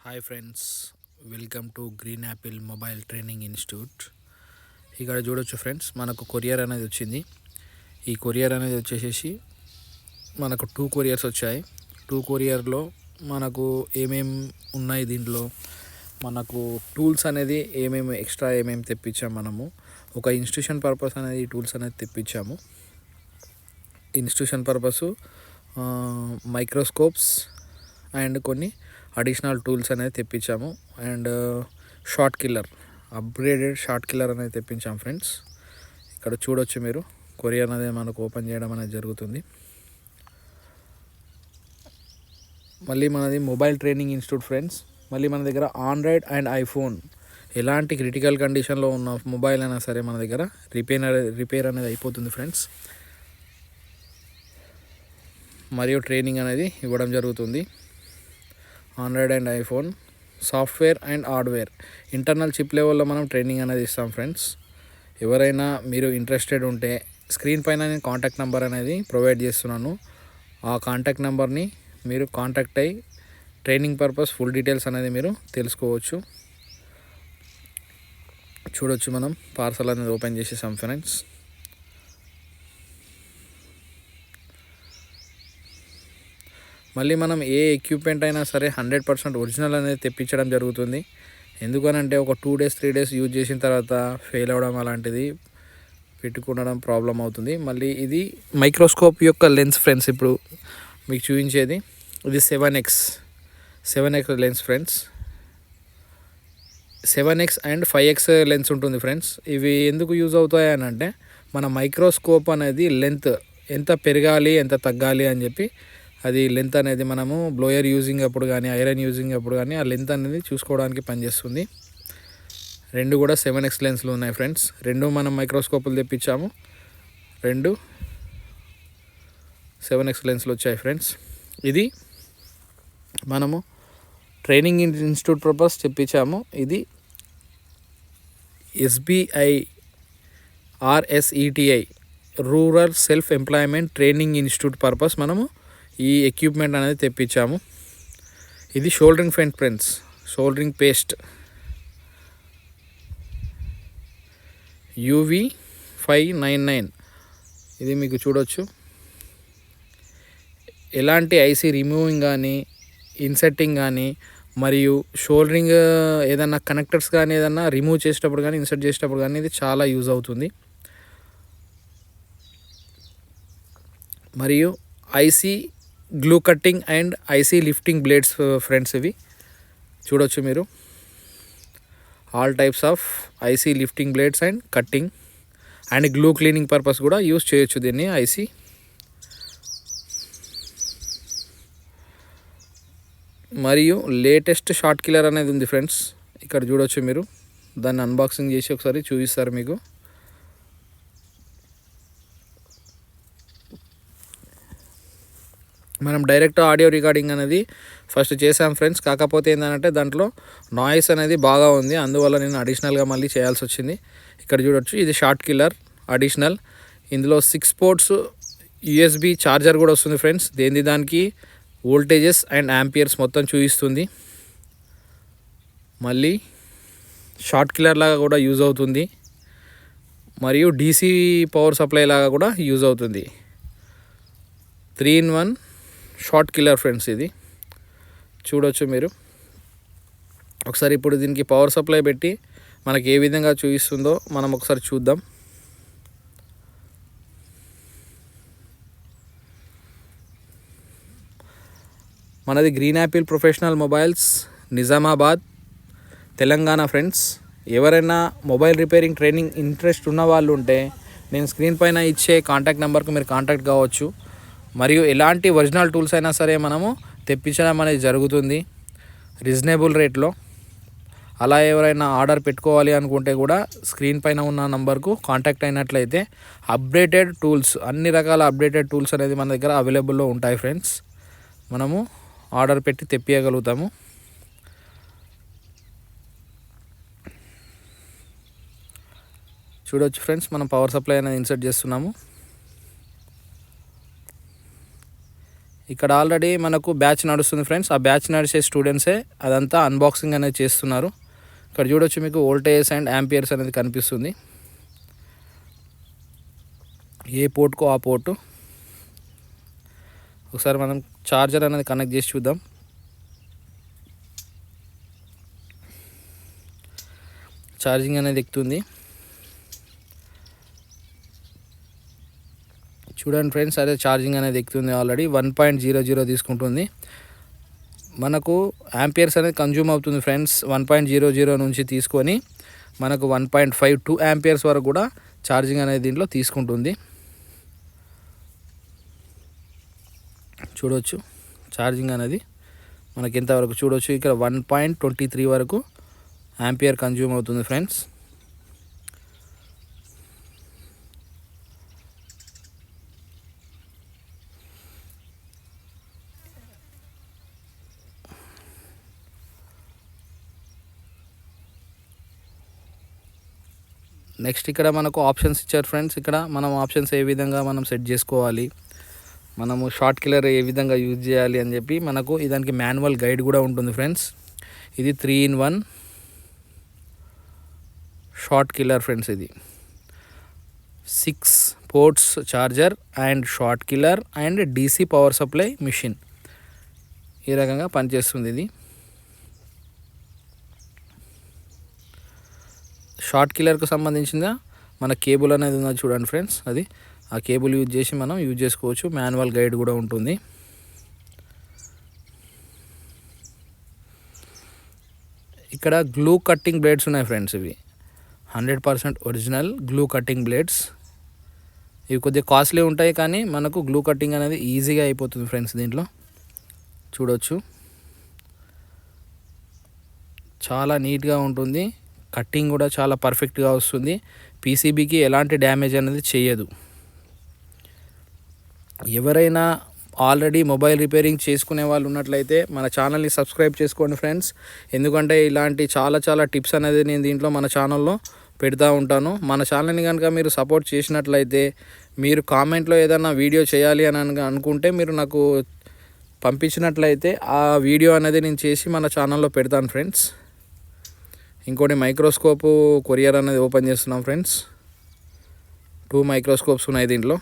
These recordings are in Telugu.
Hi friends, welcome to green Apple mobile training institute. ఇక్కడ చూడొచ్చు ఫ్రెండ్స్, మనకు కొరియర్ అనేది వచ్చింది. ఈ కొరియర్ అనేది వచ్చేసేసి మనకు 2 కొరియర్స్ వచ్చాయి. 2 కొరియర్లో మనకు ఏమేమి ఉన్నాయి, దీంట్లో మనకు టూల్స్ అనేది ఎక్స్ట్రా ఏమేమి తెప్పించాము. మనము ఒక ఇన్స్టిట్యూషన్ పర్పస్ అనేది ఈ టూల్స్ అనేది తెప్పించాము. ఇన్స్టిట్యూషన్ పర్పస్ మైక్రోస్కోప్స్ అండ్ కొన్ని అడిషనల్ టూల్స్ అనేది తెప్పించాము. And short killer, upgraded short killer అనేది తెప్పించాము ఫ్రెండ్స్. ఇక్కడ చూడొచ్చు మీరు, కొరియర్ అనేది మనకు ఓపెన్ చేయడం అనేది జరుగుతుంది. మళ్ళీ మనది మొబైల్ ట్రైనింగ్ ఇన్స్టిట్యూట్ ఫ్రెండ్స్. మళ్ళీ మన దగ్గర ఆండ్రాయిడ్ అండ్ ఐఫోన్ ఎలాంటి క్రిటికల్ కండిషన్లో ఉన్న మొబైల్ అయినా సరే మన దగ్గర రిపేర్ అనేది అయిపోతుంది ఫ్రెండ్స్. మరియు ట్రైనింగ్ అనేది ఇవ్వడం జరుగుతుంది. Android and iPhone software and hardware internal chip లెవెల్లో మనం ట్రైనింగ్ అనేది ఇస్తాం ఫ్రెండ్స్. ఎవరైనా మీరు ఇంట్రెస్టెడ్ ఉంటే స్క్రీన్ పైన నేను కాంటాక్ట్ నెంబర్ అనేది ప్రొవైడ్ చేస్తున్నాను. ఆ కాంటాక్ట్ నెంబర్ని మీరు కాంటాక్ట్ అయ్యి ట్రైనింగ్ పర్పస్ ఫుల్ డీటెయిల్స్ అనేది మీరు తెలుసుకోవచ్చు. చూడొచ్చు, మనం పార్సల్ అనేది ఓపెన్ చేసేసాం ఫ్రెండ్స్. మళ్ళీ మనం ఏ ఎక్విప్మెంట్ అయినా సరే 100% ఒరిజినల్ అనేది తెప్పించడం జరుగుతుంది. ఎందుకనంటే ఒక 2 days 3 days యూజ్ చేసిన తర్వాత ఫెయిల్ అవ్వడం అలాంటిది పెట్టుకోవడం ప్రాబ్లం అవుతుంది. మళ్ళీ ఇది మైక్రోస్కోప్ యొక్క లెన్స్ ఫ్రెండ్స్. ఇప్పుడు మీకు చూపించేది ఇది 7x lens friends. 7x and 5x lens ఉంటుంది ఫ్రెండ్స్. ఇవి ఎందుకు యూజ్ అవుతాయి అని అంటే, మన మైక్రోస్కోప్ అనేది లెంత్ ఎంత పెరగాలి ఎంత తగ్గాలి అని చెప్పి, అది లెంత్ అనేది మనము బ్లోయర్ యూజింగ్ అప్పుడు కానీ ఐరన్ యూజింగ్ అప్పుడు కానీ ఆ లెంత్ అనేది చూసుకోవడానికి పనిచేస్తుంది. 2 కూడా 7x లెన్స్లు ఉన్నాయి ఫ్రెండ్స్. 2 మనం మైక్రోస్కోపులు తెప్పించాము. 2 7x లెన్స్లు వచ్చాయి ఫ్రెండ్స్. ఇది మనము ట్రైనింగ్ ఇన్స్టిట్యూట్ పర్పస్ తెప్పించాము. ఇది SBI RSETI rural self employment training institute purpose మనము ఈ ఎక్విప్మెంట్ అనేది తెప్పించాము. ఇది soldering friends, soldering paste UV599. ఇది మీకు చూడొచ్చు. ఎలాంటి ఐసీ రిమూవింగ్ కానీ ఇన్సర్టింగ్ కానీ మరియు షోల్డరింగ్ ఏదన్నా కనెక్టర్స్ కానీ ఏదన్నా రిమూవ్ చేసేటప్పుడు కానీ ఇన్సర్ట్ చేసేటప్పుడు కానీ ఇది చాలా యూజ్ అవుతుంది. మరియు IC glue cutting and IC lifting blades friends. ఇవి చూడొచ్చు మీరు, all types of IC lifting blades and cutting and glue cleaning purpose కూడా యూజ్ చేయొచ్చు దీన్ని. ఐసీ మరియు లేటెస్ట్ షార్ట్ కిల్లర్ అనేది ఉంది ఫ్రెండ్స్. ఇక్కడ చూడొచ్చు మీరు, దాన్ని అన్బాక్సింగ్ చేసి ఒకసారి చూపిస్తారు మీకు. మనం డైరెక్ట్ ఆడియో రికార్డింగ్ అనేది ఫస్ట్ చేసాం ఫ్రెండ్స్. కాకపోతే ఏంటంటే దాంట్లో నాయిస్ అనేది బాగా ఉంది, అందువల్ల నేను అడిషనల్గా మళ్ళీ చేయాల్సి వచ్చింది. ఇక్కడ చూడొచ్చు, ఇది షార్ట్ కిల్లర్ అడిషనల్. ఇందులో 6 ports USB ఛార్జర్ కూడా వస్తుంది ఫ్రెండ్స్. దానికి వోల్టేజెస్ అండ్ యాంపియర్స్ మొత్తం చూపిస్తుంది. మళ్ళీ షార్ట్ కిల్లర్ లాగా కూడా యూజ్ అవుతుంది, మరియు DC పవర్ సప్లై లాగా కూడా యూజ్ అవుతుంది. 3-in-1 short killer friends. ఇది చూడొచ్చు మీరు ఒకసారి. ఇప్పుడు దీనికి పవర్ సప్లై పెట్టి మనకి ఏ విధంగా చూపిస్తుందో మనం ఒకసారి చూద్దాం. మనది green Apple professional mobiles, Nizamabad, Telangana friends. ఎవరైనా మొబైల్ రిపేరింగ్ ట్రైనింగ్ ఇంట్రెస్ట్ ఉన్న వాళ్ళు ఉంటే నేను స్క్రీన్ పైన ఇచ్చే కాంటాక్ట్ నెంబర్కు మీరు కాంటాక్ట్ కావచ్చు. మరియు ఎలాంటి ఒరిజినల్ టూల్స్ అయినా సరే మనము తెప్పించడం అనేది జరుగుతుంది రీజనబుల్ రేట్లో. అలా ఎవరైనా ఆర్డర్ పెట్టుకోవాలి అనుకుంటే కూడా స్క్రీన్ పైన ఉన్న నంబర్కు కాంటాక్ట్ అయినట్లయితే అప్డేటెడ్ టూల్స్, అన్ని రకాల అప్డేటెడ్ టూల్స్ అనేది మన దగ్గర అవైలబుల్లో ఉంటాయి ఫ్రెండ్స్. మనము ఆర్డర్ పెట్టి తెప్పియగలుగుతాము. చూడొచ్చు ఫ్రెండ్స్, మనం పవర్ సప్లై అనేది ఇన్సర్ట్ చేస్తున్నాము. ఇక్కడ ఆల్రెడీ మనకు బ్యాచ్ నడుస్తుంది ఫ్రెండ్స్. ఆ బ్యాచ్ నడిచే స్టూడెంట్సే అదంతా అన్బాక్సింగ్ అనేది చేస్తున్నారు. ఇక్కడ చూడొచ్చు మీకు వోల్టేజ్ అండ్ యాంపియర్స్ అనేది కనిపిస్తుంది. ఏ పోర్ట్కో ఆ పోర్టు. ఒకసారి మనం ఛార్జర్ అనేది కనెక్ట్ చేసి చూద్దాం. ఛార్జింగ్ అనేది ఎక్కుతుంది. చూడండి ఫ్రెండ్స్, అదే ఛార్జింగ్ అనేది ఎక్కుతుంది. ఆల్రెడీ 1.00 తీసుకుంటుంది. మనకు యాంపియర్స్ అనేది కన్జ్యూమ్ అవుతుంది ఫ్రెండ్స్. 1.00 నుంచి తీసుకొని మనకు 1.52 యాంపియర్స్ వరకు కూడా ఛార్జింగ్ అనేది దీంట్లో తీసుకుంటుంది. చూడవచ్చు ఛార్జింగ్ అనేది మనకి ఎంతవరకు చూడవచ్చు. ఇక్కడ 1.23 వరకు యాంపియర్ కన్జ్యూమ్ అవుతుంది ఫ్రెండ్స్. నెక్స్ట్ ఇక్కడ మనకు ఆప్షన్స్ ఇచ్చారు ఫ్రెండ్స్. ఇక్కడ మనం ఆప్షన్స్ ఏ విధంగా మనం సెట్ చేసుకోవాలి, మనము షార్ట్ కిల్లర్ ఏ విధంగా యూజ్ చేయాలి అని చెప్పి మనకు దానికి మాన్యువల్ గైడ్ కూడా ఉంటుంది ఫ్రెండ్స్. ఇది 3-in-1 షార్ట్ కిల్లర్ ఫ్రెండ్స్. ఇది 6 ports charger and short killer and DC power supply machine. ఈ రకంగా పనిచేస్తుంది. ఇది షార్ట్ కిల్లర్కు సంబంధించిన మన కేబుల్ అనేది ఉన్నది చూడండి ఫ్రెండ్స్. అది ఆ కేబుల్ యూజ్ చేసి మనం యూజ్ చేసుకోవచ్చు. మాన్యువల్ గైడ్ కూడా ఉంటుంది. ఇక్కడ గ్లూ కట్టింగ్ బ్లేడ్స్ ఉన్నాయి ఫ్రెండ్స్. ఇవి 100% ఒరిజినల్ గ్లూ కట్టింగ్ బ్లేడ్స్. ఇవి కొద్దిగా కాస్ట్లీ ఉంటాయి, కానీ మనకు గ్లూ కట్టింగ్ అనేది ఈజీగా అయిపోతుంది ఫ్రెండ్స్. దీంట్లో చూడవచ్చు చాలా నీట్గా ఉంటుంది. కట్టింగ్ కూడా చాలా పర్ఫెక్ట్గా వస్తుంది. PCBకి ఎలాంటి డ్యామేజ్ అనేది చేయదు. ఎవరైనా ఆల్రెడీ మొబైల్ రిపేరింగ్ చేసుకునే వాళ్ళు ఉన్నట్లయితే మన ఛానల్ని సబ్స్క్రైబ్ చేసుకోండి ఫ్రెండ్స్. ఎందుకంటే ఇలాంటి చాలా టిప్స్ అనేది నేను దీంట్లో మన ఛానల్లో పెడతా ఉంటాను. మన ఛానల్ని కనుక మీరు సపోర్ట్ చేసినట్లయితే, మీరు కామెంట్లో ఏదైనా వీడియో చేయాలి అని అనుకుంటే మీరు నాకు పంపించినట్లయితే ఆ వీడియో అనేది నేను చేసి మన ఛానల్లో పెడతాను ఫ్రెండ్స్. ఇంకోటి మైక్రోస్కోప్ కొరియర్ అనేది ఓపెన్ చేస్తున్నాం ఫ్రెండ్స్. 2 మైక్రోస్కోప్స్ ఉన్నాయి దీంట్లో.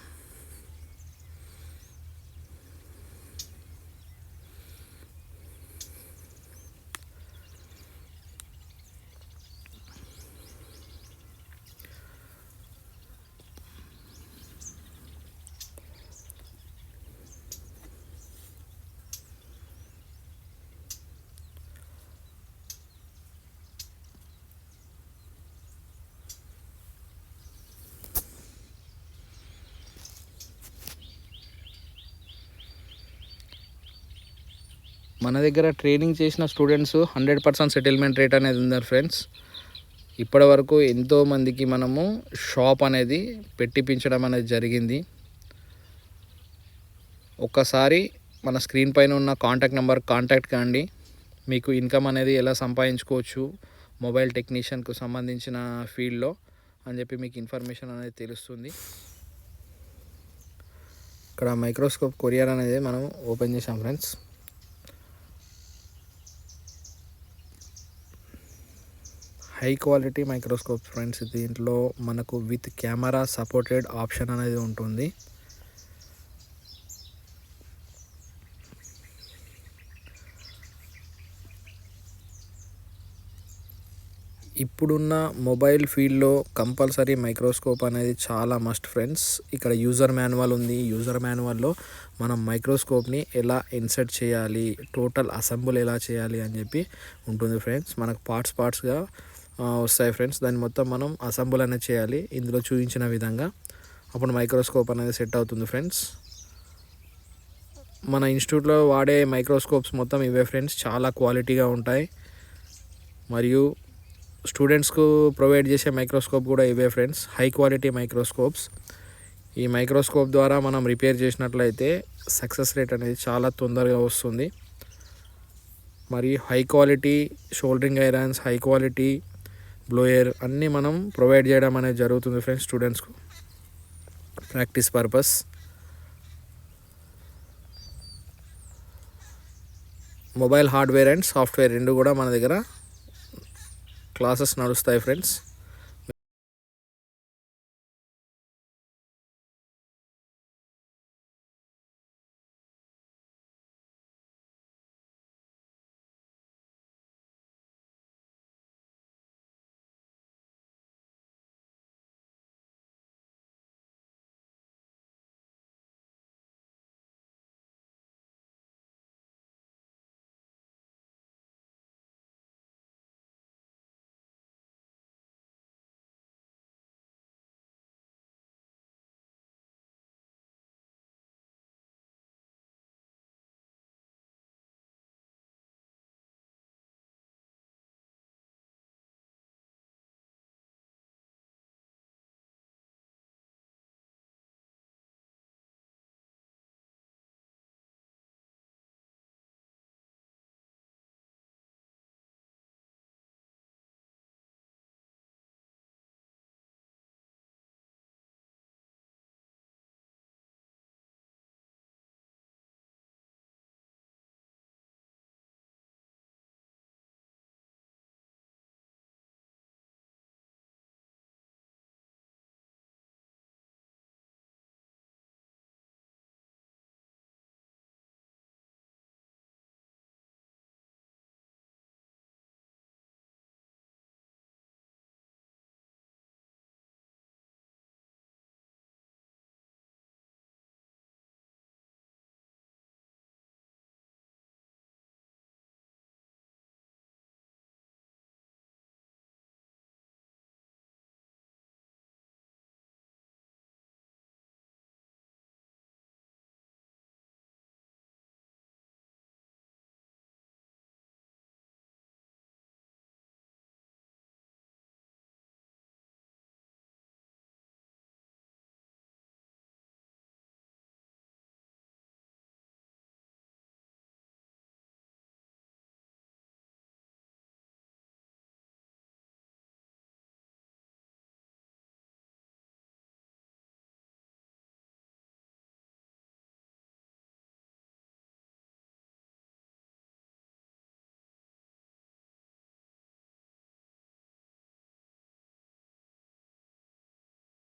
మన దగ్గర ట్రైనింగ్ చేసిన స్టూడెంట్స్ 100% సెటిల్మెంట్ రేట్ అనేది ఉన్నారు ఫ్రెండ్స్. ఇప్పటి వరకు ఎంతోమందికి మనము షాప్ అనేది పెట్టిపించడం అనేది జరిగింది. ఒక్కసారి మన స్క్రీన్ పైన ఉన్న కాంటాక్ట్ నెంబర్ కాంటాక్ట్ కాండి. మీకు ఇన్కమ్ అనేది ఎలా సంపాదించుకోవచ్చు మొబైల్ టెక్నీషియన్కు సంబంధించిన ఫీల్డ్లో అని చెప్పి మీకు ఇన్ఫర్మేషన్ అనేది తెలుస్తుంది. ఇక్కడ మైక్రోస్కోప్ కొరియర్ అనేది మనం ఓపెన్ చేసాం friends. High quality microscope friends. దీంట్లో మనకు విత్ కెమెరా సపోర్టెడ్ ఆప్షన్ అనేది ఉంటుంది. ఇప్పుడున్న మొబైల్ ఫీల్డ్లో కంపల్సరీ మైక్రోస్కోప్ అనేది చాలా మస్ట్ ఫ్రెండ్స్. ఇక్కడ యూజర్ మాన్యువల్ ఉంది. యూజర్ మాన్యువల్లో మనం మైక్రోస్కోప్ని ఎలా ఇన్సర్ట్ చేయాలి, టోటల్ అసెంబుల్ ఎలా చేయాలి అని చెప్పి ఉంటుంది ఫ్రెండ్స్. మనకు పార్ట్స్గా వస్తాయి ఫ్రెండ్స్. దాన్ని మొత్తం మనం అసెంబుల్ అనేది చేయాలి ఇందులో చూపించిన విధంగా. అప్పుడు మైక్రోస్కోప్ అనేది సెట్ అవుతుంది ఫ్రెండ్స్. మన ఇన్స్టిట్యూట్లో వాడే మైక్రోస్కోప్స్ మొత్తం ఇవే ఫ్రెండ్స్. చాలా క్వాలిటీగా ఉంటాయి. మరియు స్టూడెంట్స్కు ప్రొవైడ్ చేసే మైక్రోస్కోప్ కూడా ఇవే ఫ్రెండ్స్. High quality microscopes. ఈ మైక్రోస్కోప్ ద్వారా మనం రిపేర్ చేసినట్లయితే సక్సెస్ రేట్ అనేది చాలా తొందరగా వస్తుంది. మరియు high quality soldering irons, high quality blower అన్నీ మనం ప్రొవైడ్ చేయడం అనేది జరుగుతుంది ఫ్రెండ్స్ స్టూడెంట్స్కు practice purpose. Mobile hardware and software రెండు కూడా మన దగ్గర క్లాసెస్ నడుస్తాయి ఫ్రెండ్స్.